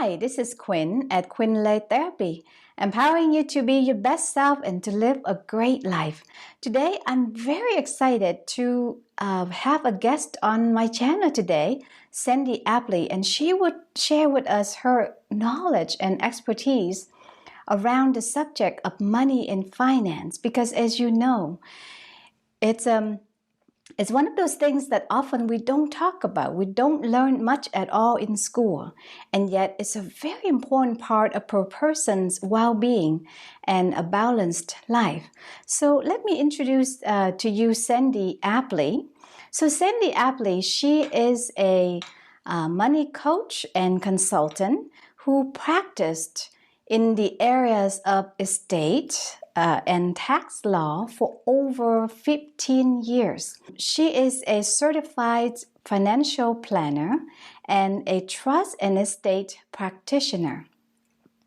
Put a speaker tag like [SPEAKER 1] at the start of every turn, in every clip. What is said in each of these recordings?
[SPEAKER 1] Hi, this is Quyn at Quyn Lê Therapy, empowering you to be your best self and to live a great life. Today, I'm very excited to have a guest on my channel today, Sandy Abley, and she would share with us her knowledge and expertise around the subject of money and finance. Because as you know, it's one of those things that often we don't talk about. We don't learn much at all in school. And yet it's a very important part of a person's well-being and a balanced life. So let me introduce to you Sandy Abley. So Sandy Abley, she is a money coach and consultant who practiced in the areas of estate and tax law for over 15 years. She is a certified financial planner and a trust and estate practitioner.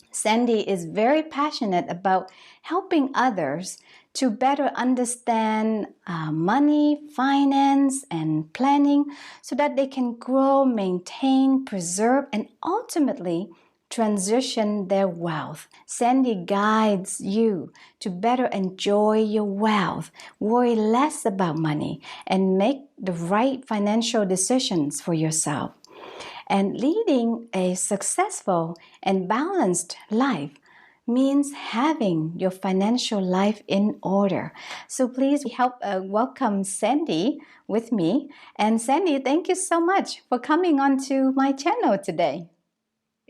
[SPEAKER 1] Sandy is very passionate about helping others to better understand money, finance, and planning so that they can grow, maintain, preserve, and ultimately transition their wealth. Sandy guides you to better enjoy your wealth, worry less about money, and make the right financial decisions for yourself. And leading a successful and balanced life means having your financial life in order. So please help welcome Sandy with me. And Sandy, thank you so much for coming onto my channel today.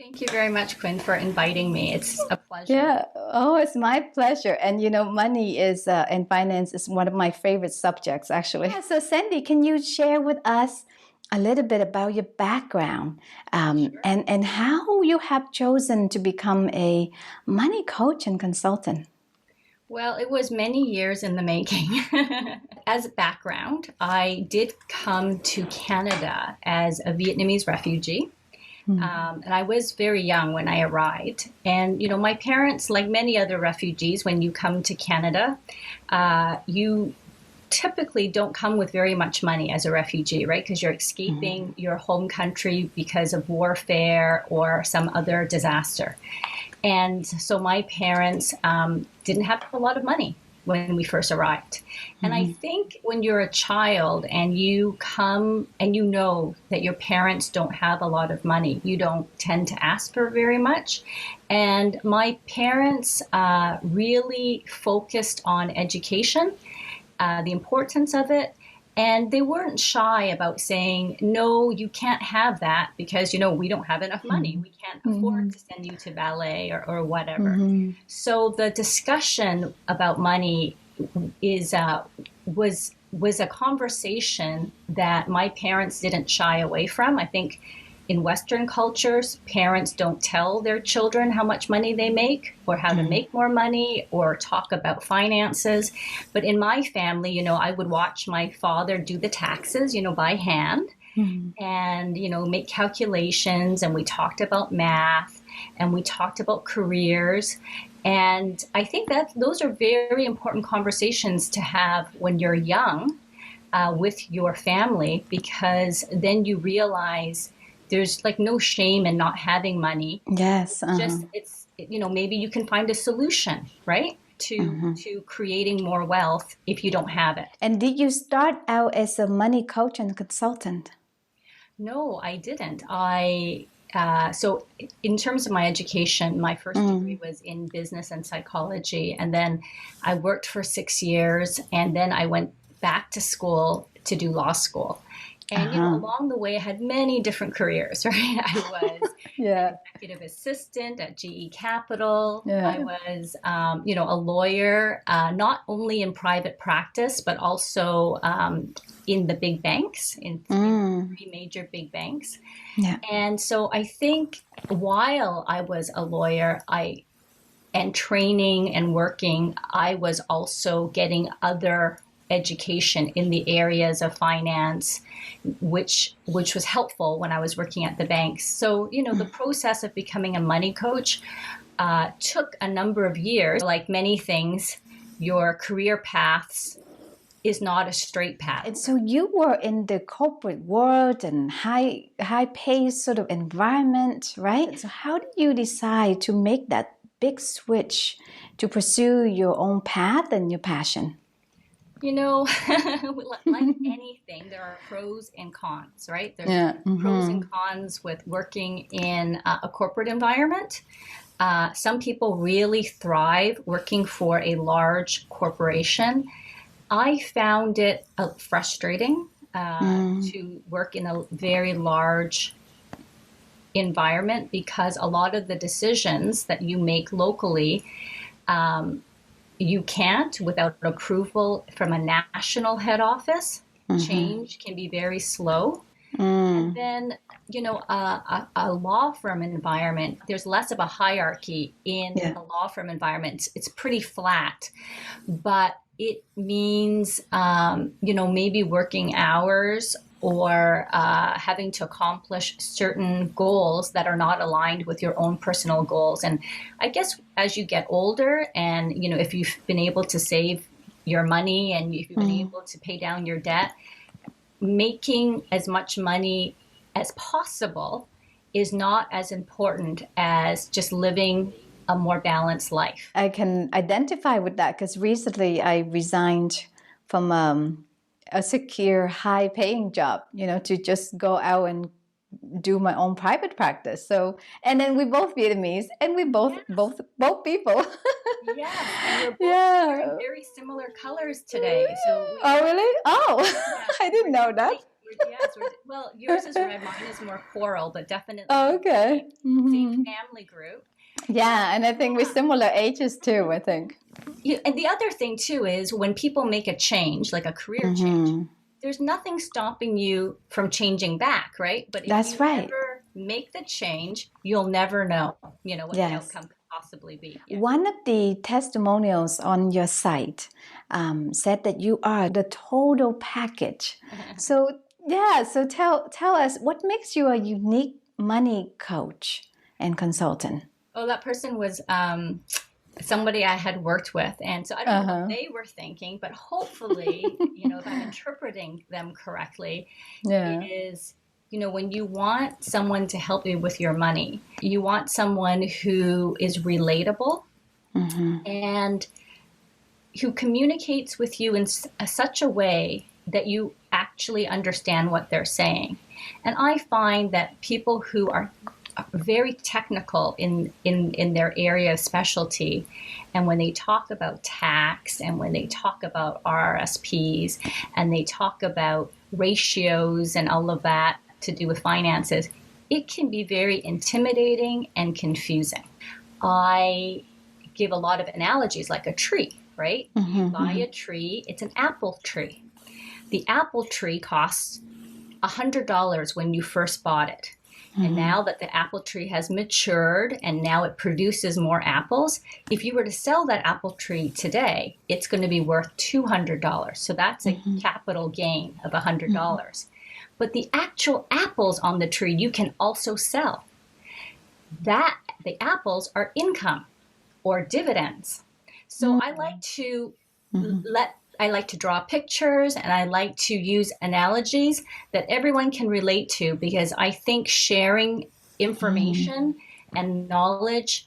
[SPEAKER 2] Thank you very much, Quyn, for inviting me. It's a pleasure.
[SPEAKER 1] Yeah. Oh, it's my pleasure. And you know, money is and finance is one of my favorite subjects, actually. Yeah, so Sandy, can you share with us a little bit about your background
[SPEAKER 2] Sure.
[SPEAKER 1] and how you have chosen to become a money coach and consultant?
[SPEAKER 2] Well, it was many years in the making. As a background, I did come to Canada as a Vietnamese refugee. And I was very young when I arrived. And, you know, my parents, like many other refugees, when you come to Canada, you typically don't come with very much money as a refugee, right? Because you're escaping your home country because of warfare or some other disaster. And so my parents didn't have a lot of money when we first arrived. And I think when you're a child and you come and you know that your parents don't have a lot of money, you don't tend to ask for very much. And my parents really focused on education, the importance of it. And they weren't shy about saying, no, you can't have that because, you know, we don't have enough money. We can't afford to send you to ballet or whatever. So the discussion about money was a conversation that my parents didn't shy away from. I think in Western cultures, parents don't tell their children how much money they make or how to make more money or talk about finances. But in my family, you know, I would watch my father do the taxes, you know, by hand and, you know, make calculations. And we talked about math and we talked about careers. And I think that those are very important conversations to have when you're young with your family, because then you realize there's like no shame in not having money.
[SPEAKER 1] Yes.
[SPEAKER 2] Just it's, you know, maybe you can find a solution, right? To creating more wealth if you don't have it.
[SPEAKER 1] And did you start out as a money coach and consultant?
[SPEAKER 2] No, I didn't. So in terms of my education, my first degree was in business and psychology. And then I worked for 6 years and then I went back to school to do law school. And, you know, along the way, I had many different careers, right? I was an executive assistant at GE Capital. I was, you know, a lawyer, not only in private practice, but also in the big banks, in three major big banks. And so I think while I was a lawyer, and training and working, I was also getting other education in the areas of finance, which was helpful when I was working at the banks. So, you know, the process of becoming a money coach took a number of years. Like many things, your career paths is not a straight path.
[SPEAKER 1] And so you were in the corporate world and high paced sort of environment, right? So how did you decide to make that big switch to pursue your own path and your passion?
[SPEAKER 2] You know, like anything, there are pros and cons, right? There's pros and cons with working in a corporate environment. Some people really thrive working for a large corporation. I found it frustrating to work in a very large environment because a lot of the decisions that you make locally, you can't without approval from a national head office. Change can be very slow. And then, you know, a law firm environment, there's less of a hierarchy in a law firm environment. It's pretty flat, but it means, you know, maybe working hours or having to accomplish certain goals that are not aligned with your own personal goals. And I guess as you get older and, you know, if you've been able to save your money and if you've been able to pay down your debt, making as much money as possible is not as important as just living a more balanced life.
[SPEAKER 1] I can identify with that because recently I resigned from a secure, high-paying job, you know, to just go out and do my own private practice. So, and then we both Vietnamese, and we both people.
[SPEAKER 2] Yes, and you're both wearing very similar colors today. So
[SPEAKER 1] oh, really? Oh, I didn't know that.
[SPEAKER 2] Yes, well, yours is red, mine is more coral, but definitely
[SPEAKER 1] okay.
[SPEAKER 2] Same family group.
[SPEAKER 1] Yeah, and I think we're similar ages too, I think.
[SPEAKER 2] And the other thing too is when people make a change, like a career change, there's nothing stopping you from changing back, right? But if you never make the change, you'll never know, you know, what the outcome could possibly be. Yeah.
[SPEAKER 1] One of the testimonials on your site said that you are the total package. So tell us, what makes you a unique money coach and consultant?
[SPEAKER 2] Oh, that person was somebody I had worked with. And so I don't know what they were thinking, but hopefully, you know, if I'm interpreting them correctly, is, you know, when you want someone to help you with your money, you want someone who is relatable and who communicates with you in such a way that you actually understand what they're saying. And I find that people who are very technical in their area of specialty, and when they talk about tax and when they talk about RRSPs and they talk about ratios and all of that to do with finances, it can be very intimidating and confusing. I give a lot of analogies like a tree, right? You buy a tree, it's an apple tree. The apple tree costs $100 when you first bought it. And now that the apple tree has matured and now it produces more apples, if you were to sell that apple tree today, it's going to be worth $200. So that's a capital gain of $100. But the actual apples on the tree you can also sell. The apples are income or dividends. So I like to I like to draw pictures and I like to use analogies that everyone can relate to, because I think sharing information and knowledge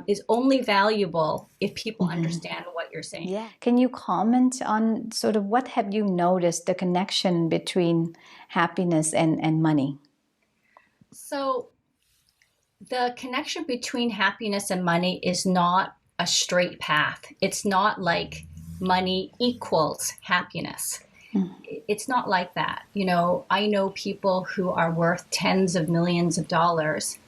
[SPEAKER 2] is only valuable if people understand what you're saying.
[SPEAKER 1] Yeah. Can you comment on sort of what have you noticed the connection between happiness and money?
[SPEAKER 2] So the connection between happiness and money is not a straight path. It's not like money equals happiness. It's not like that. You know, I know people who are worth tens of millions of dollars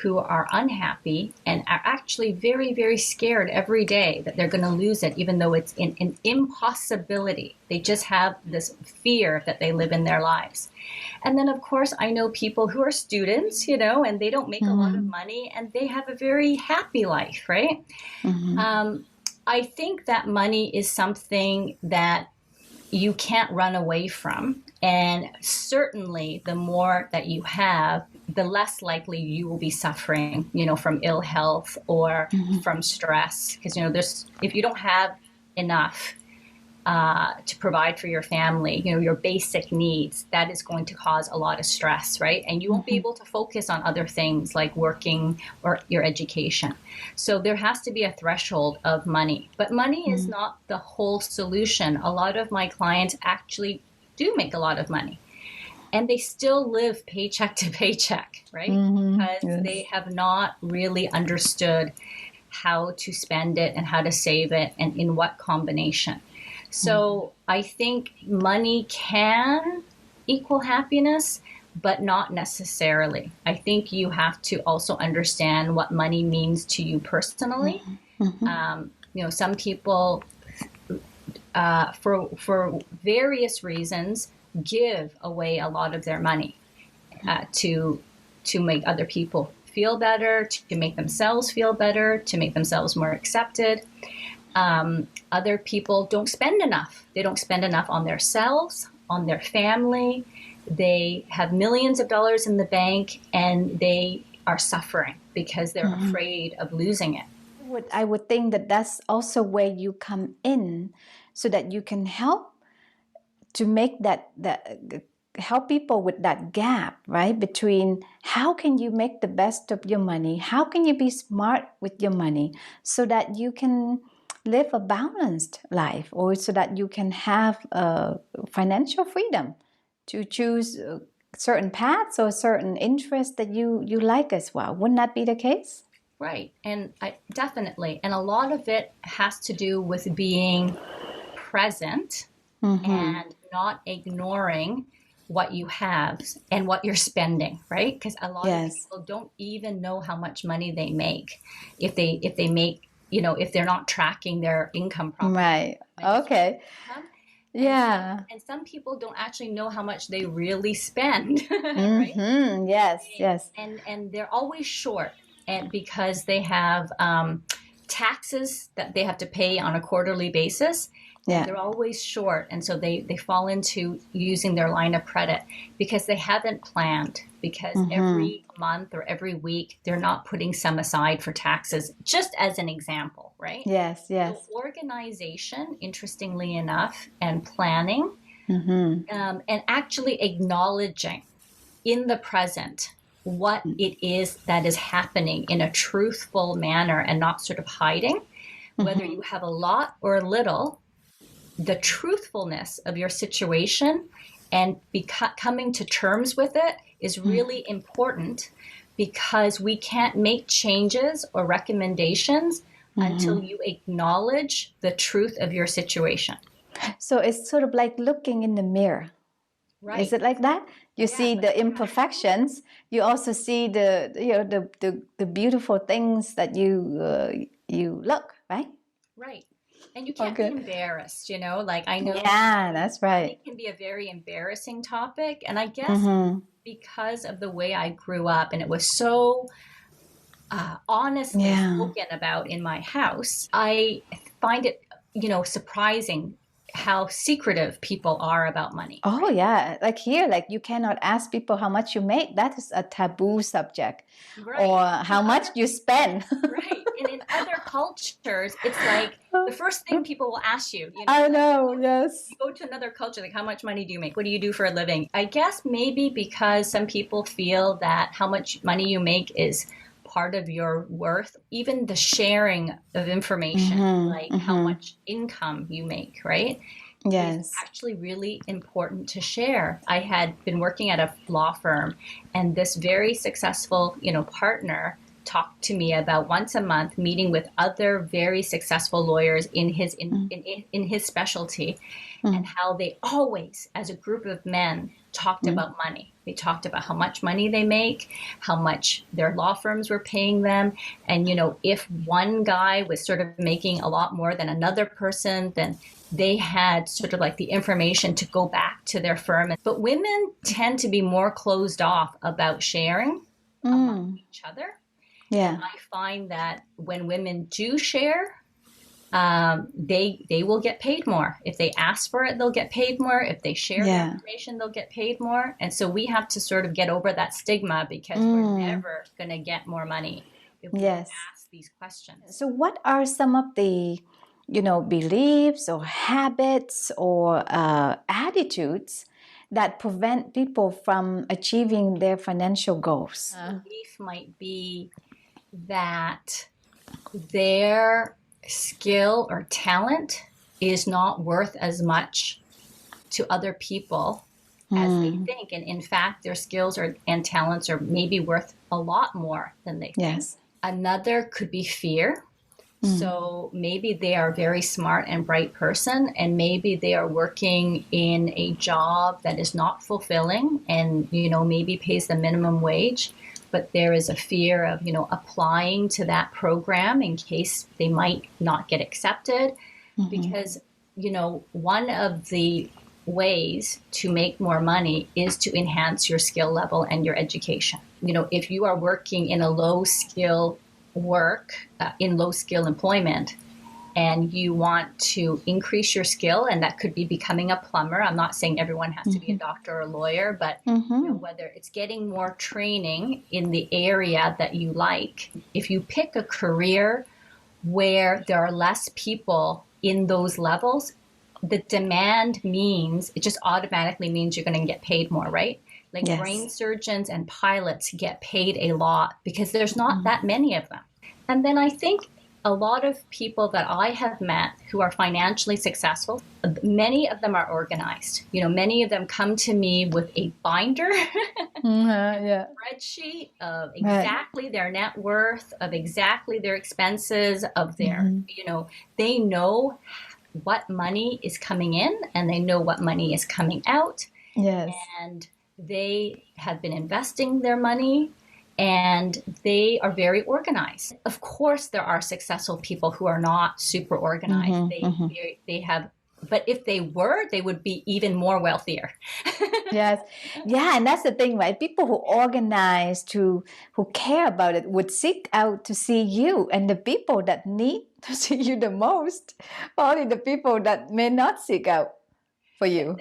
[SPEAKER 2] who are unhappy and are actually very, very scared every day that they're going to lose it, even though it's an impossibility. They just have this fear that they live in their lives. And then, of course, I know people who are students, you know, and they don't make a lot of money and they have a very happy life, right? I think that money is something that you can't run away from. And certainly the more that you have, the less likely you will be suffering, you know, from ill health or from stress. Because, you know, if you don't have enough, to provide for your family, your basic needs, that is going to cause a lot of stress, right? And you won't be able to focus on other things like working or your education. So there has to be a threshold of money. But money is not the whole solution. A lot of my clients actually do make a lot of money, and they still live paycheck to paycheck, right? Because they have not really understood how to spend it and how to save it and in what combination. So I think money can equal happiness, but not necessarily. I think you have to also understand what money means to you personally. Some people, for various reasons, give away a lot of their money to make other people feel better, to make themselves feel better, to make themselves more accepted. Other people don't spend enough. They don't spend enough on themselves, on their family. They have millions of dollars in the bank and they are suffering because they're afraid of losing it.
[SPEAKER 1] I would think that that's also where you come in, so that you can help to make that help people with that gap, right? Between how can you make the best of your money? How can you be smart with your money so that you can live a balanced life, or so that you can have financial freedom to choose certain paths or certain interests that you like as well. Wouldn't that be the case?
[SPEAKER 2] Right. And definitely. And a lot of it has to do with being present and not ignoring what you have and what you're spending, right? Because a lot of people don't even know how much money they make if they make, if they're not tracking their income properly.
[SPEAKER 1] Right. Okay.
[SPEAKER 2] And some people don't actually know how much they really spend. Right?
[SPEAKER 1] Yes.
[SPEAKER 2] And they're always short, and because they have taxes that they have to pay on a quarterly basis. Yeah. They're always short, and so they fall into using their line of credit because they haven't planned, because every month or every week they're not putting some aside for taxes, just as an example, right?
[SPEAKER 1] Yes.
[SPEAKER 2] So organization, interestingly enough, and planning, and actually acknowledging in the present what it is that is happening in a truthful manner and not sort of hiding, whether you have a lot or a little. The truthfulness of your situation and coming to terms with it is really important, because we can't make changes or recommendations until you acknowledge the truth of your situation.
[SPEAKER 1] So it's sort of like looking in the mirror. Right. Is it like that? You see the imperfections. You also see the beautiful things that you look, right?
[SPEAKER 2] Right. And you can't be embarrassed, like I know.
[SPEAKER 1] Yeah, that's right.
[SPEAKER 2] It can be a very embarrassing topic. And I guess because of the way I grew up, and it was so honestly spoken about in my house, I find it, surprising how secretive people are about money.
[SPEAKER 1] Oh, right? Yeah. Like here, like you cannot ask people how much you make. That is a taboo subject. Right. Or how much you spend.
[SPEAKER 2] Right. And in other cultures, it's like the first thing people will ask you.
[SPEAKER 1] I know, yes.
[SPEAKER 2] You go to another culture, like, how much money do you make? What do you do for a living? I guess maybe because some people feel that how much money you make is part of your worth. Even the sharing of information, like how much income you make, right?
[SPEAKER 1] Yes.
[SPEAKER 2] Is actually really important to share. I had been working at a law firm, and this very successful, partner talked to me about once a month meeting with other very successful lawyers in his specialty, and how they always, as a group of men, talked about money. They talked about how much money they make, how much their law firms were paying them. And, if one guy was sort of making a lot more than another person, then they had sort of like the information to go back to their firm. But women tend to be more closed off about sharing among each other. Yeah. And I find that when women do share, they will get paid more. If they ask for it, they'll get paid more. If they share the information, they'll get paid more. And so we have to sort of get over that stigma, because we're never going to get more money if we don't ask these questions.
[SPEAKER 1] So what are some of the beliefs or habits or attitudes that prevent people from achieving their financial goals.
[SPEAKER 2] Belief might be that their skill or talent is not worth as much to other people as they think. And in fact, their skills and talents are maybe worth a lot more than they think.
[SPEAKER 1] Yes.
[SPEAKER 2] Another could be fear. So maybe they are a very smart and bright person, and maybe they are working in a job that is not fulfilling and, maybe pays the minimum wage, but there is a fear of, applying to that program in case they might not get accepted. Because, one of the ways to make more money is to enhance your skill level and your education. If you are working in a low skill in low skill employment, and you want to increase your skill, and that could be becoming a plumber. I'm not saying everyone has to be a doctor or a lawyer, but whether it's getting more training in the area that you like. If you pick a career where there are less people in those levels, the demand it just automatically means you're going to get paid more, right? Like
[SPEAKER 1] Yes.
[SPEAKER 2] brain surgeons and pilots get paid a lot because there's not that many of them. And then I think a lot of people that I have met who are financially successful, many of them are organized. Many of them come to me with a binder,
[SPEAKER 1] Yeah.
[SPEAKER 2] spreadsheet of exactly their net worth, of exactly their expenses, of their, they know what money is coming in and they know what money is coming out.
[SPEAKER 1] Yes.
[SPEAKER 2] And they have been investing their money and they are very organized. Of course, there are successful people who are not super organized. They have, but if they were, they would be even more wealthier.
[SPEAKER 1] Yes. Yeah. And that's the thing, right? People who organize, who care about it would seek out to see you. And the people that need to see you the most, probably the people that may not seek out for you.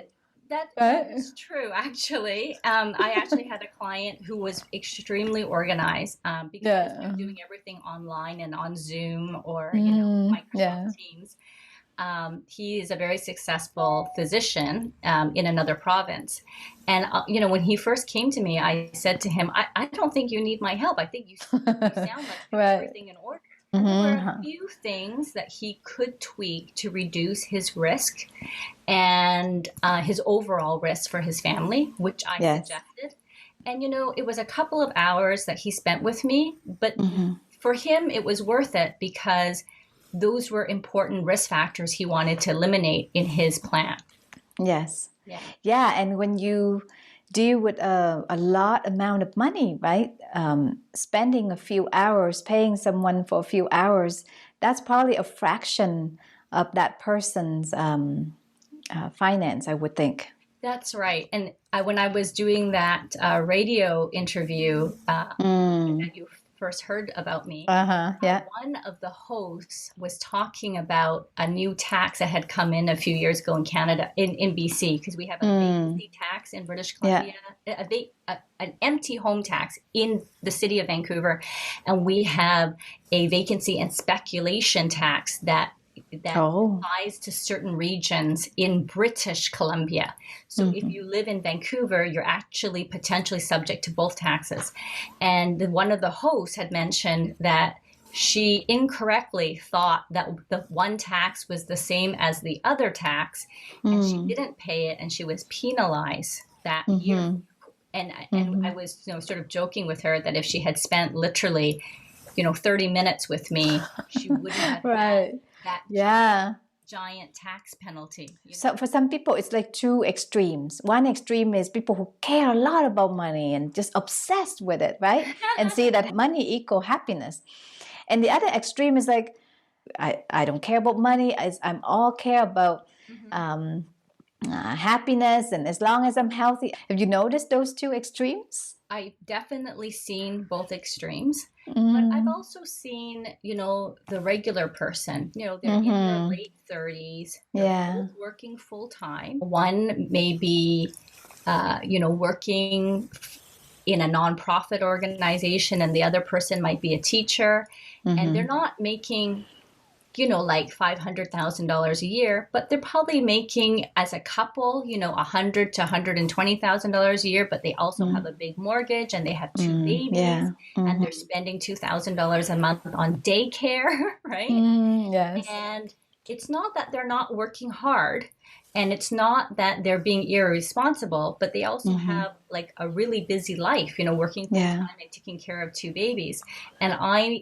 [SPEAKER 2] That is true, actually. I actually had a client who was extremely organized because they're doing everything online and on Zoom or Microsoft Teams. He is a very successful physician in another province. And, when he first came to me, I said to him, I don't think you need my help. I think you sound like you have everything in order. And there were a few things that he could tweak to reduce his risk and his overall risk for his family, which I suggested. And, it was a couple of hours that he spent with me, but for him, it was worth it because those were important risk factors he wanted to eliminate in his plan.
[SPEAKER 1] Yes. Yeah. And when you deal with a lot amount of money, right? Spending a few hours, paying someone for a few hours, that's probably a fraction of that person's finance, I would think. That's
[SPEAKER 2] right. And when I was doing that radio interview that you first heard about me, one of the hosts was talking about a new tax that had come in a few years ago in Canada, in BC, because we have a vacancy tax in British Columbia, an empty home tax in the city of Vancouver, and we have a vacancy and speculation tax that applies to certain regions in British Columbia. So if you live in Vancouver, you're actually potentially subject to both taxes. And one of the hosts had mentioned that she incorrectly thought that the one tax was the same as the other tax, and she didn't pay it, and she was penalized that year. And I was sort of joking with her that if she had spent literally 30 minutes with me, she wouldn't have had that giant tax penalty.
[SPEAKER 1] So for some people, it's like two extremes. One extreme is people who care a lot about money and just obsessed with it, right? And see that money equal happiness. And the other extreme is like, I don't care about money. I'm all care about happiness, and as long as I'm healthy. Have you noticed those two extremes?
[SPEAKER 2] I've definitely seen both extremes, but I've also seen, the regular person, they're in their late 30s, they're both working full time. One may be, working in a nonprofit organization, and the other person might be a teacher, and they're not making like $500,000 a year, but they're probably making as a couple, $100 to $120,000 a year, but they also have a big mortgage and they have two babies
[SPEAKER 1] Yeah.
[SPEAKER 2] and they're spending $2,000 a month on daycare, right?
[SPEAKER 1] Yes.
[SPEAKER 2] And it's not that they're not working hard and it's not that they're being irresponsible, but they also have like a really busy life, working full time and taking care of two babies. And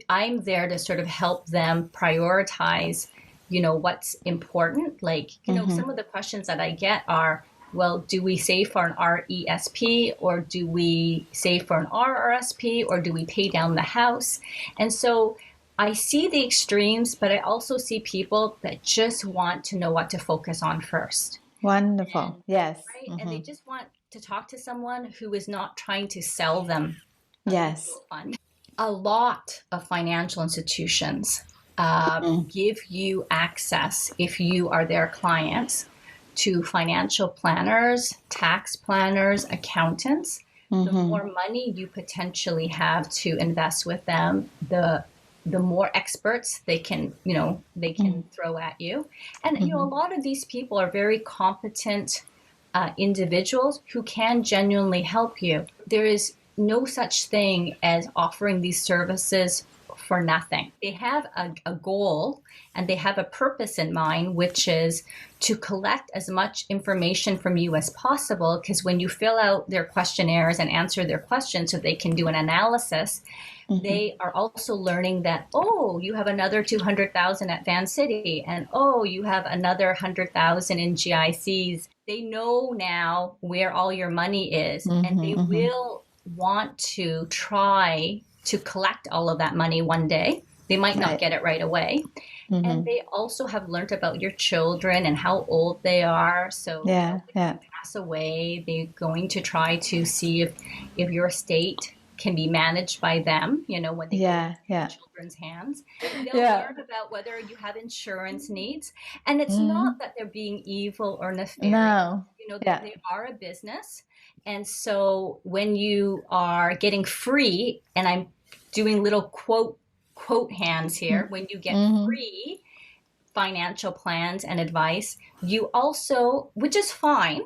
[SPEAKER 2] I'm there to sort of help them prioritize, what's important. Like, some of the questions that I get are, well, do we save for an RESP or do we save for an RRSP or do we pay down the house? And so I see the extremes, but I also see people that just want to know what to focus on first.
[SPEAKER 1] Wonderful. Yes.
[SPEAKER 2] Right? And they just want to talk to someone who is not trying to sell them a mutual fund. A lot of financial institutions give you access, if you are their clients, to financial planners, tax planners, accountants. The more money you potentially have to invest with them, the more experts they can throw at you. And, a lot of these people are very competent individuals who can genuinely help you. There is no such thing as offering these services for nothing. They have a goal and they have a purpose in mind, which is to collect as much information from you as possible, because when you fill out their questionnaires and answer their questions so they can do an analysis, they are also learning that, oh, you have another 200,000 at Van City, and oh, you have another 100,000 in GICs. They know now where all your money is, and they will want to try to collect all of that money one day. They might not get it right away. And they also have learned about your children and how old they are. So when you pass away, they're going to try to see if your estate can be managed by them, when they go into children's hands. They'll learn about whether you have insurance needs. And it's not that they're being evil or nefarious.
[SPEAKER 1] No.
[SPEAKER 2] They are a business. And so when you are getting free, and I'm doing little quote hands here, when you get free financial plans and advice, you also, which is fine,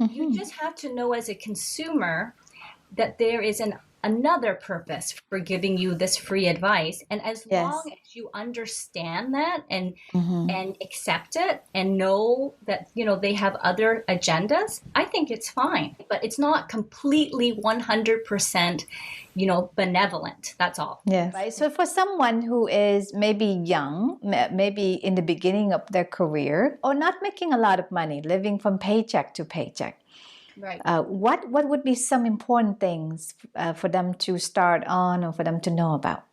[SPEAKER 2] you just have to know as a consumer that there is another purpose for giving you this free advice. And as long as you understand that and accept it and know that, they have other agendas, I think it's fine. But it's not completely 100%, benevolent. That's all.
[SPEAKER 1] Yes. Right. So for someone who is maybe young, maybe in the beginning of their career, or not making a lot of money, living from paycheck to paycheck,
[SPEAKER 2] right?
[SPEAKER 1] What would be some important things for them to start on or for them to know about?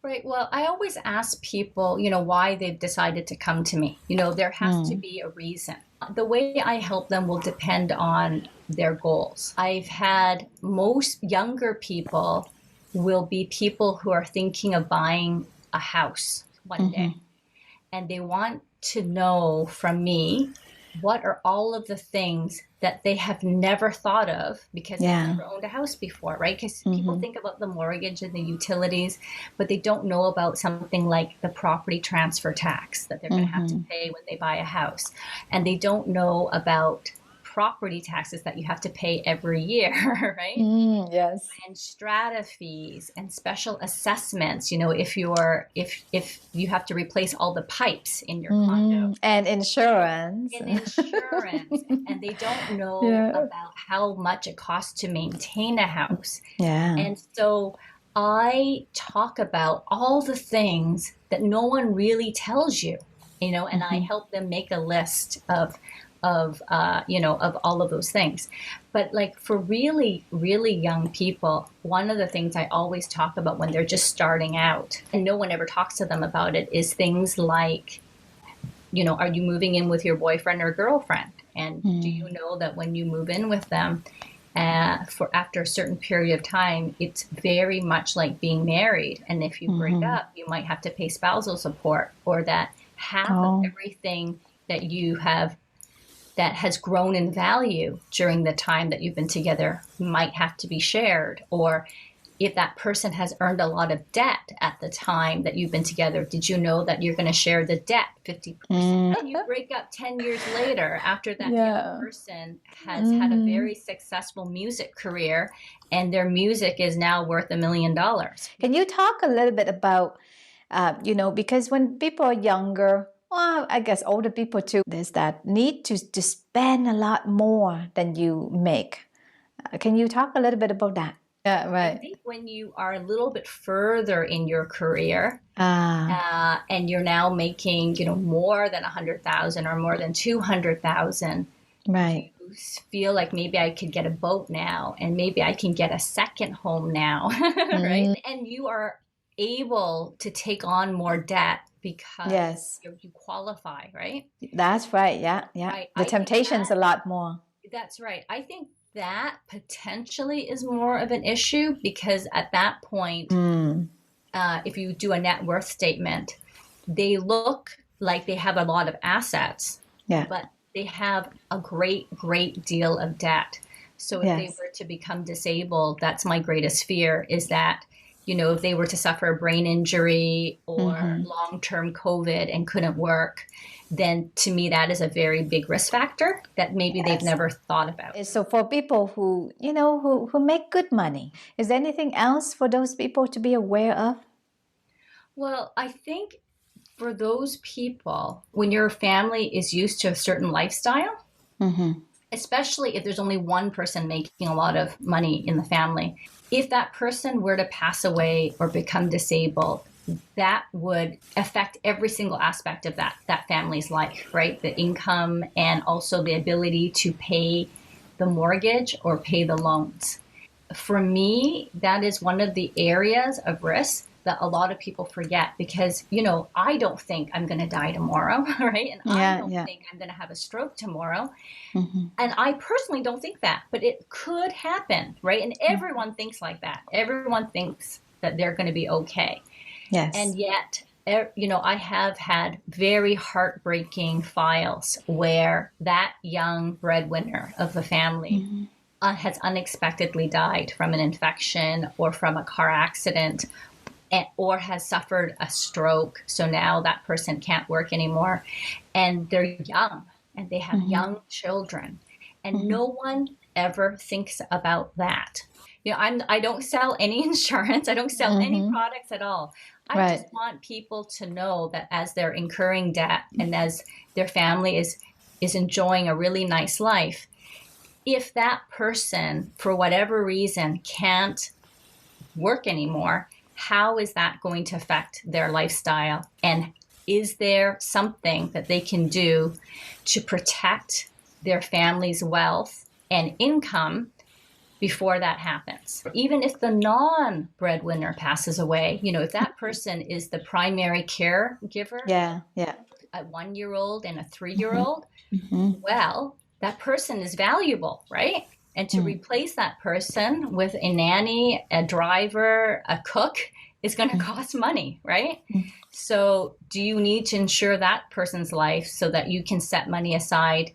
[SPEAKER 2] Right. Well, I always ask people, why they've decided to come to me. There has to be a reason. The way I help them will depend on their goals. I've had most younger people will be people who are thinking of buying a house one day. And they want to know from me, what are all of the things that they have never thought of because they've never owned a house before, right? Because people think about the mortgage and the utilities, but they don't know about something like the property transfer tax that they're going to have to pay when they buy a house. And they don't know about property taxes that you have to pay every year, right?
[SPEAKER 1] Yes.
[SPEAKER 2] And strata fees and special assessments, if you have to replace all the pipes in your condo.
[SPEAKER 1] And insurance.
[SPEAKER 2] And they don't know about how much it costs to maintain a house. And so I talk about all the things that no one really tells you, and I help them make a list of all of those things. But like for really, really young people, one of the things I always talk about when they're just starting out, and no one ever talks to them about it, is things like, are you moving in with your boyfriend or girlfriend? And do you know that when you move in with them, after a certain period of time, it's very much like being married. And if you break up, you might have to pay spousal support, or that half of everything that you have that has grown in value during the time that you've been together might have to be shared, or if that person has earned a lot of debt at the time that you've been together, did you know that you're going to share the debt 50%? And you break up 10 years later after that young person has had a very successful music career and their music is now worth $1 million.
[SPEAKER 1] Can you talk a little bit about, because when people are younger, well, I guess older people too, there's that need to spend a lot more than you make. Can you talk a little bit about that? Yeah, right.
[SPEAKER 2] I think when you are a little bit further in your career and you're now making, more than 100,000 or more than 200,000,
[SPEAKER 1] right.
[SPEAKER 2] You feel like maybe I could get a boat now and maybe I can get a second home now, right? And you are able to take on more debt because you qualify, right?
[SPEAKER 1] That's right. Yeah. The temptation's a lot more.
[SPEAKER 2] That's right. I think that potentially is more of an issue because at that point, if you do a net worth statement, they look like they have a lot of assets, but they have a great deal of debt. So if they were to become disabled, that's my greatest fear is that, if they were to suffer a brain injury or long-term COVID and couldn't work, then to me, that is a very big risk factor that maybe they've never thought about.
[SPEAKER 1] So for people who, who make good money, is there anything else for those people to be aware of?
[SPEAKER 2] Well, I think for those people, when your family is used to a certain lifestyle, especially if there's only one person making a lot of money in the family, if that person were to pass away or become disabled, that would affect every single aspect of that family's life, right? The income and also the ability to pay the mortgage or pay the loans. For me, that is one of the areas of risk that a lot of people forget because, I don't think I'm going to die tomorrow, right? And I don't think I'm going to have a stroke tomorrow. And I personally don't think that, but it could happen, right? And everyone thinks like that. Everyone thinks that they're going to be okay.
[SPEAKER 1] Yes.
[SPEAKER 2] And yet, I have had very heartbreaking files where that young breadwinner of the family has unexpectedly died from an infection or from a car accident or has suffered a stroke. So now that person can't work anymore. And they're young and they have young children. And no one ever thinks about that. I don't sell any insurance. I don't sell any products at all. I just want people to know that as they're incurring debt and as their family is enjoying a really nice life, if that person, for whatever reason, can't work anymore, how is that going to affect their lifestyle? And is there something that they can do to protect their family's wealth and income before that happens? Even if the non-breadwinner passes away, if that person is the primary caregiver, a 1-year-old and a 3-year-old, well, that person is valuable, right? And to replace that person with a nanny, a driver, a cook is going to cost money, right? So do you need to insure that person's life so that you can set money aside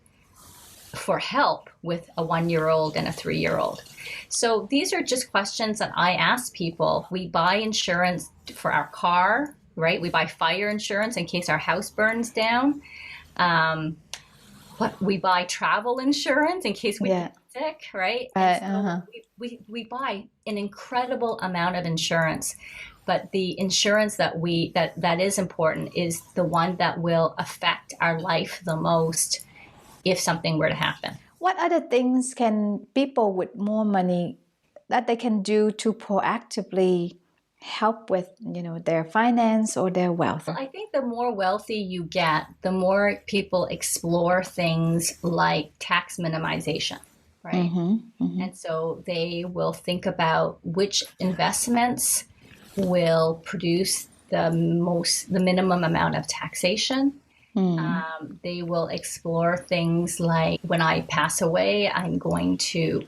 [SPEAKER 2] for help with a 1-year-old and a 3-year-old? So these are just questions that I ask people. We buy insurance for our car, right? We buy fire insurance in case our house burns down. But we buy travel insurance in case we get sick, right? And so we buy an incredible amount of insurance. But the insurance that is important is the one that will affect our life the most if something were to happen.
[SPEAKER 1] What other things can people with more money that they can do to proactively help with, their finance or their wealth?
[SPEAKER 2] Well, I think the more wealthy you get, the more people explore things like tax minimization, right? And so they will think about which investments will produce the minimum amount of taxation. They will explore things like, when I pass away, I'm going to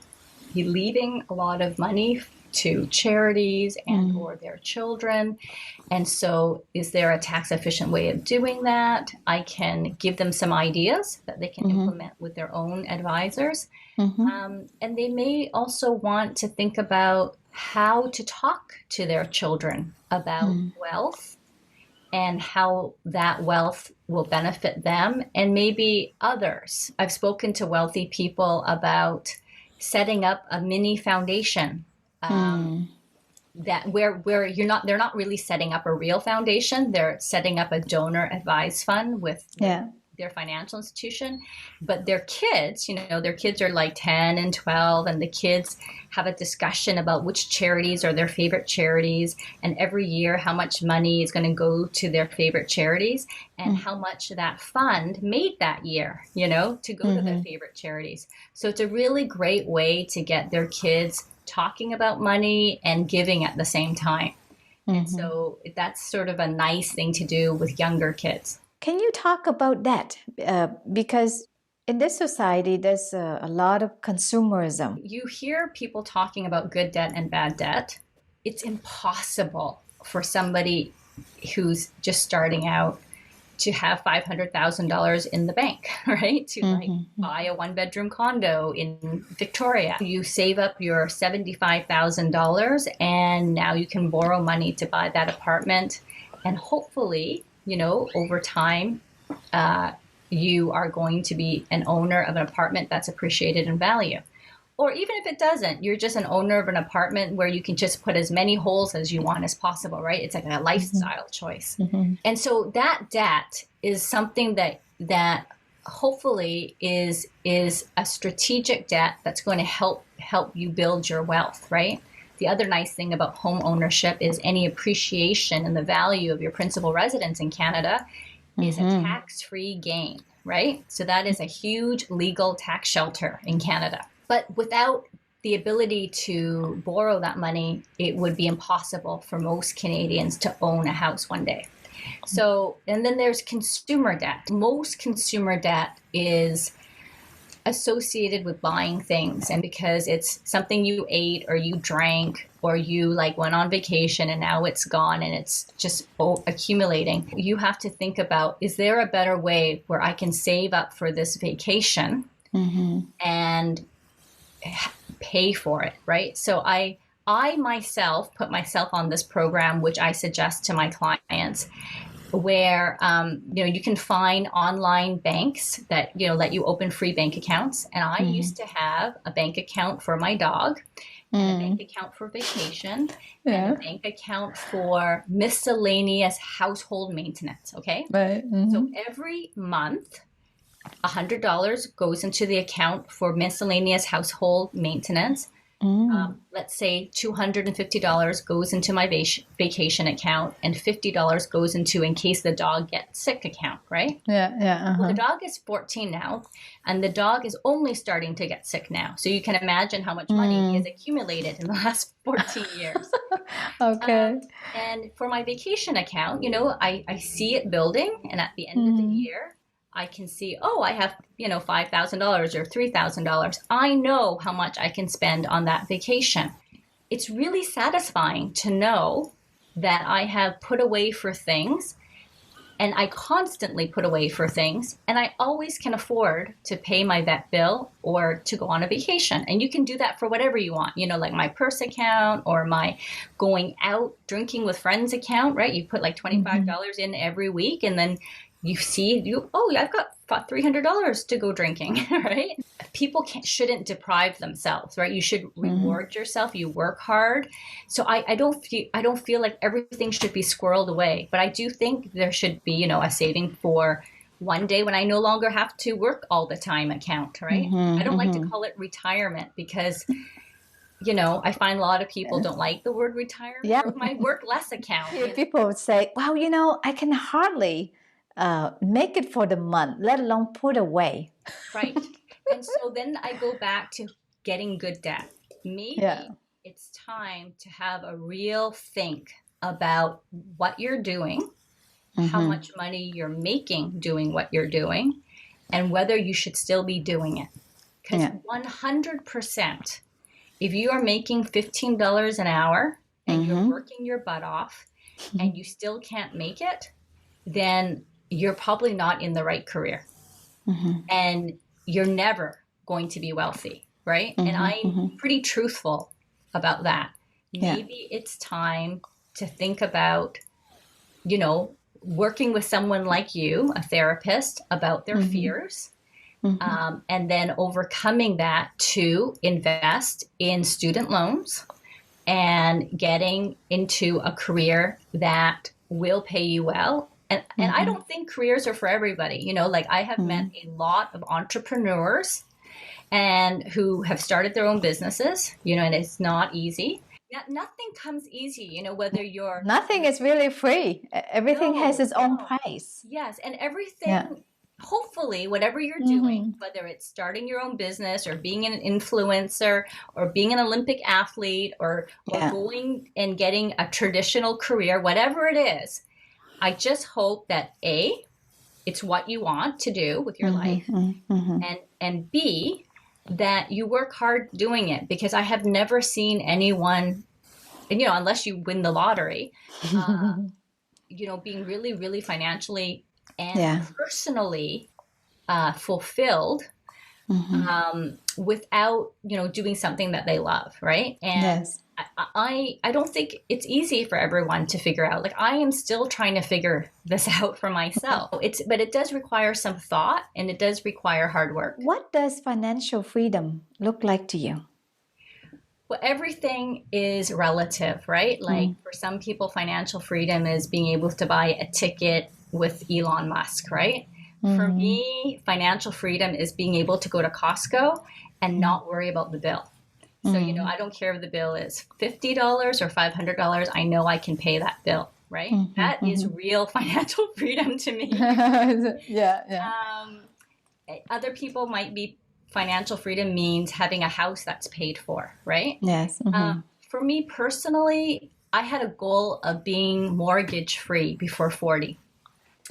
[SPEAKER 2] be leaving a lot of money to charities and or their children. And so is there a tax efficient way of doing that? I can give them some ideas that they can implement with their own advisors. And they may also want to think about how to talk to their children about wealth and how that wealth will benefit them and maybe others. I've spoken to wealthy people about setting up a mini foundation, that where they're not really setting up a real foundation. They're setting up a donor advised fund with their financial institution, but their kids, their kids are like 10 and 12, and the kids have a discussion about which charities are their favorite charities, and every year how much money is going to go to their favorite charities and how much that fund made that year, to go to their favorite charities. So it's a really great way to get their kids talking about money and giving at the same time. And so that's sort of a nice thing to do with younger kids.
[SPEAKER 1] Can you talk about that? Because in this society, there's a lot of consumerism.
[SPEAKER 2] You hear people talking about good debt and bad debt. It's impossible for somebody who's just starting out to have $500,000 in the bank, right? To buy a one-bedroom condo in Victoria. You save up your $75,000 and now you can borrow money to buy that apartment. And hopefully, over time, you are going to be an owner of an apartment that's appreciated in value. Or even if it doesn't, you're just an owner of an apartment where you can just put as many holes as you want as possible, right? It's like a lifestyle choice. And so that debt is something that hopefully is a strategic debt that's going to help you build your wealth, right? The other nice thing about home ownership is any appreciation in the value of your principal residence in Canada is a tax-free gain, right? So that is a huge legal tax shelter in Canada. But without the ability to borrow that money, it would be impossible for most Canadians to own a house one day. So, and then there's consumer debt. Most consumer debt is associated with buying things, and because it's something you ate or you drank or you went on vacation and now it's gone and it's just accumulating, you have to think about, is there a better way where I can save up for this vacation and pay for it, right? So I myself put myself on this program, which I suggest to my clients, where you can find online banks that let you open free bank accounts. And I used to have a bank account for my dog, and a bank account for vacation, and a bank account for miscellaneous household maintenance. Okay,
[SPEAKER 1] Right.
[SPEAKER 2] So every month, $100 goes into the account for miscellaneous household maintenance. Let's say $250 goes into my vacation account, and $50 goes into in case the dog gets sick account, right? Well, the dog is 14 now, and the dog is only starting to get sick now. So you can imagine how much money is accumulated in the last 14 years.
[SPEAKER 1] Okay.
[SPEAKER 2] And for my vacation account, I see it building, and at the end of the year, I can see, I have, $5,000 or $3,000. I know how much I can spend on that vacation. It's really satisfying to know that I have put away for things, and I constantly put away for things, and I always can afford to pay my vet bill or to go on a vacation. And you can do that for whatever you want, like my purse account or my going out drinking with friends account, right? You put like $25 in every week, and then you see, I've got $300 to go drinking, right? People shouldn't deprive themselves, right? You should reward yourself. You work hard. So I don't feel like everything should be squirreled away, but I do think there should be, a saving for one day when I no longer have to work all the time account, right? I don't like to call it retirement because, I find a lot of people don't like the word retirement or my work less account.
[SPEAKER 1] People would say, well, I can hardly make it for the month, let alone put away.
[SPEAKER 2] Right. And so then I go back to getting good debt. Maybe it's time to have a real think about what you're doing, how much money you're making doing what you're doing, and whether you should still be doing it. Because 100%, if you are making $15 an hour and you're working your butt off and you still can't make it, then you're probably not in the right career. And you're never going to be wealthy, right? And I'm pretty truthful about that. maybe it's time to think about, you know, working with someone like you, a therapist, about their fears. And then overcoming that to invest in student loans and getting into a career that will pay you well. And I don't think careers are for everybody. You know, like I have met a lot of entrepreneurs and who have started their own businesses, you know, and it's not easy. Nothing comes easy, you know, whether you're...
[SPEAKER 1] Nothing is really free. Everything has its own price.
[SPEAKER 2] Yes. And everything, hopefully, whatever you're doing, whether it's starting your own business or being an influencer or being an Olympic athlete or going and getting a traditional career, whatever it is, I just hope that A, it's what you want to do with your life, and B, that you work hard doing it, because I have never seen anyone, you know, unless you win the lottery, you know, being really, really financially and personally fulfilled without, you know, doing something that they love, right? And I don't think it's easy for everyone to figure out. Like I am still trying to figure this out for myself. But it does require some thought and it does require hard work.
[SPEAKER 1] What does financial freedom look like to you?
[SPEAKER 2] Well, everything is relative, right? Like for some people, financial freedom is being able to buy a ticket with Elon Musk, right? For me, financial freedom is being able to go to Costco and not worry about the bill. So, you know, I don't care if the bill is $50 or $500. I know I can pay that bill, right? That is real financial freedom to me. Other people might be financial freedom means having a house that's paid for, right?
[SPEAKER 1] Yes.
[SPEAKER 2] For me personally, I had a goal of being mortgage free before 40,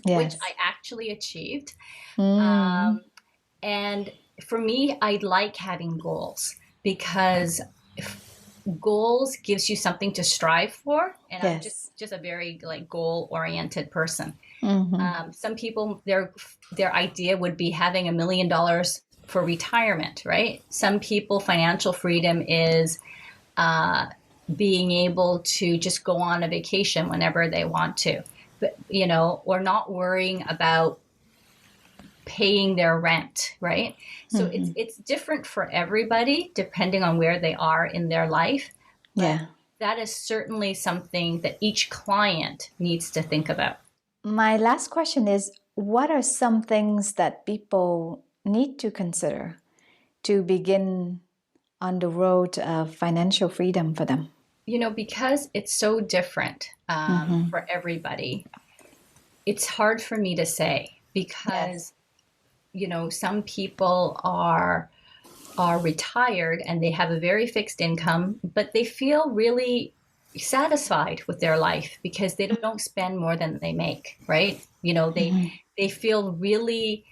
[SPEAKER 2] which I actually achieved. And for me, I like having goals, because goals gives you something to strive for. And I'm just a very like goal oriented person. Some people, their idea would be having $1 million for retirement, right? Some people, financial freedom is being able to just go on a vacation whenever they want to, but, you know, or not worrying about paying their rent, right? So it's different for everybody depending on where they are in their life. But that is certainly something that each client needs to think about.
[SPEAKER 1] My last question is, what are some things that people need to consider to begin on the road of financial freedom for them?
[SPEAKER 2] You know, because it's so different for everybody, it's hard for me to say, because you know, some people are retired and they have a very fixed income, but they feel really satisfied with their life because they don't spend more than they make, right? You know, they feel really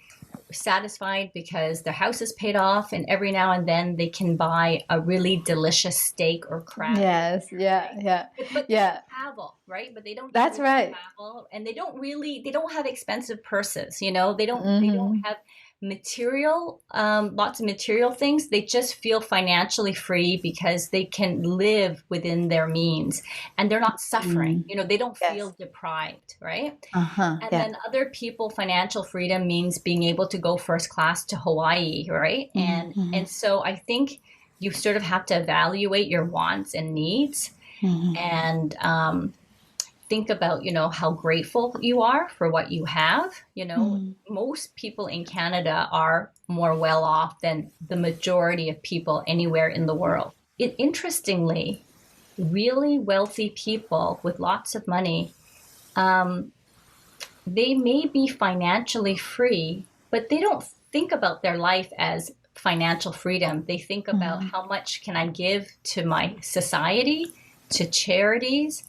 [SPEAKER 2] satisfied because their house is paid off, and every now and then they can buy a really delicious steak or crab. But they travel, right? But they don't.
[SPEAKER 1] That's right.
[SPEAKER 2] Travel, and they don't have expensive purses. You know, they don't have lots of material things. They just feel financially free because they can live within their means and they're not suffering. You know, they don't feel deprived, right? And then other people, financial freedom means being able to go first class to Hawaii, right? And so I think you sort of have to evaluate your wants and needs and think about, you know, how grateful you are for what you have. You know, most people in Canada are more well off than the majority of people anywhere in the world. Interestingly, really wealthy people with lots of money, they may be financially free, but they don't think about their life as financial freedom. They think about how much can I give to my society, to charities,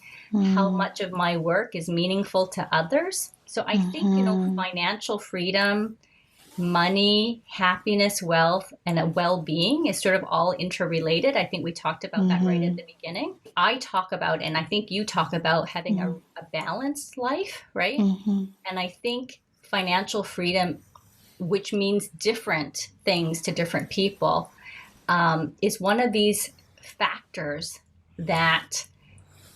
[SPEAKER 2] how much of my work is meaningful to others. So I think, you know, financial freedom, money, happiness, wealth, and a well-being is sort of all interrelated. I think we talked about that right at the beginning. I talk about, and I think you talk about having a balanced life, right? And I think financial freedom, which means different things to different people, is one of these factors that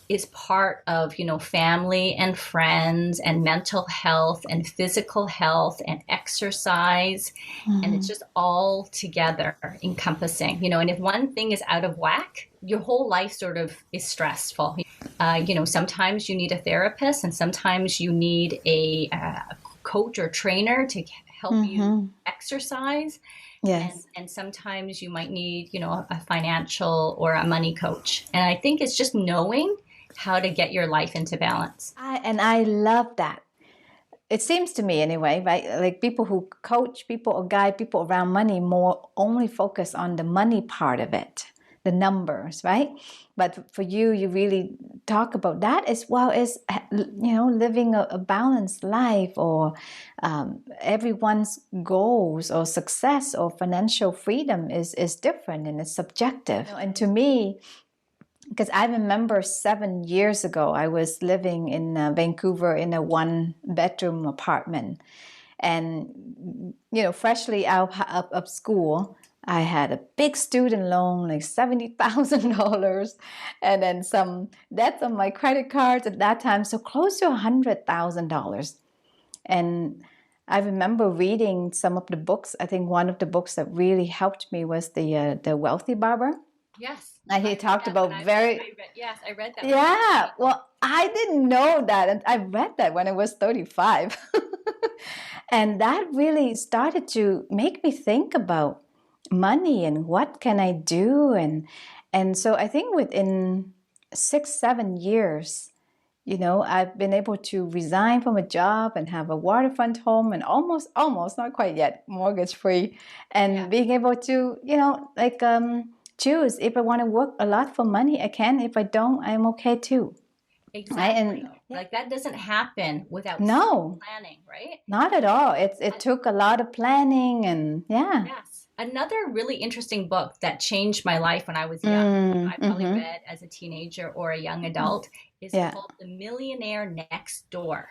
[SPEAKER 2] is part of, family and friends and mental health and physical health and exercise. And it's just all together encompassing, and if one thing is out of whack, your whole life sort of is stressful. Sometimes you need a therapist, and sometimes you need a coach or trainer to help you exercise.
[SPEAKER 1] Yes.
[SPEAKER 2] And sometimes you might need, a financial or a money coach. And I think it's just knowing how to get your life into balance.
[SPEAKER 1] I love that. It seems to me anyway, right? Like people who coach people or guide people around money more only focus on the money part of it, the numbers, right? But for you, you really talk about that as well as, living a balanced life, or everyone's goals or success or financial freedom is different and it's subjective. And to me, because I remember 7 years ago, I was living in Vancouver in a 1-bedroom apartment. And, freshly out of school, I had a big student loan, like $70,000, and then some debts on my credit cards at that time, so close to $100,000. And I remember reading some of the books. I think one of the books that really helped me was the Wealthy Barber.
[SPEAKER 2] Yes.
[SPEAKER 1] He talked about
[SPEAKER 2] I read that.
[SPEAKER 1] Yeah, well, I didn't know that. And I read that when I was 35. And that really started to make me think about money and what can I do. And so I think within 6-7 years, I've been able to resign from a job and have a waterfront home and almost, not quite yet, mortgage free. And being able to, choose if I want to work a lot for money, I can. If I don't, I'm okay too.
[SPEAKER 2] Exactly.
[SPEAKER 1] Right? And
[SPEAKER 2] like that doesn't happen without planning, right?
[SPEAKER 1] Not at all. It took a lot of planning and
[SPEAKER 2] Yes. Another really interesting book that changed my life when I was young, I probably read as a teenager or a young adult, is called The Millionaire Next Door.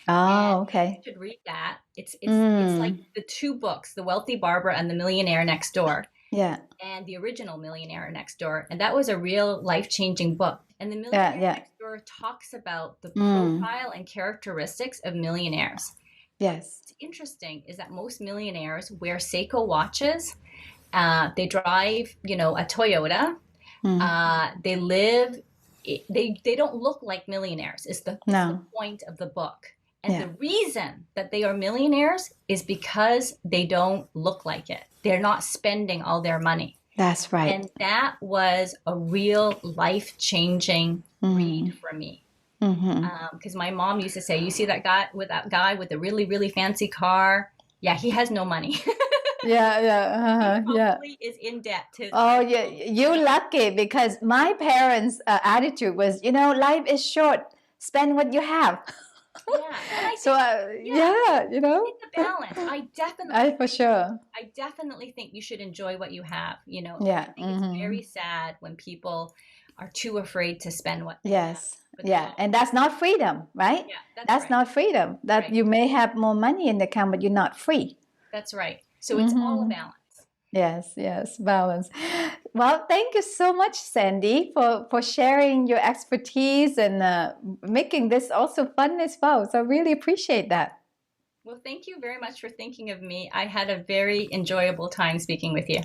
[SPEAKER 1] Oh, okay.
[SPEAKER 2] You should read that. It's like the two books, The Wealthy Barber and The Millionaire Next Door.
[SPEAKER 1] Yeah.
[SPEAKER 2] And the original Millionaire Next Door. And that was a real life-changing book. And The Millionaire Next Door talks about the profile and characteristics of millionaires.
[SPEAKER 1] Yes.
[SPEAKER 2] What's interesting is that most millionaires wear Seiko watches. They drive, a Toyota. They live, they don't look like millionaires. It's the point of the book. And the reason that they are millionaires is because they don't look like it. They're not spending all their money.
[SPEAKER 1] That's right.
[SPEAKER 2] And that was a real life-changing read for me. Because my mom used to say, you see that guy with the really, really fancy car? Yeah, he has no money. He probably is in debt too.
[SPEAKER 1] Oh, yeah, you're lucky, because my parents' attitude was, life is short. Spend what you have.
[SPEAKER 2] It's a balance. I definitely think you should enjoy what you have. I think it's very sad when people are too afraid to spend what they have.
[SPEAKER 1] And that's not freedom, right?
[SPEAKER 2] Yeah,
[SPEAKER 1] that's not freedom. That you may have more money in the account, but you're not free.
[SPEAKER 2] That's right. So it's all a balance.
[SPEAKER 1] Yes, balance. Well, thank you so much, Sandy, for sharing your expertise and making this also fun as well. So I really appreciate that.
[SPEAKER 2] Well, thank you very much for thinking of me. I had a very enjoyable time speaking with you.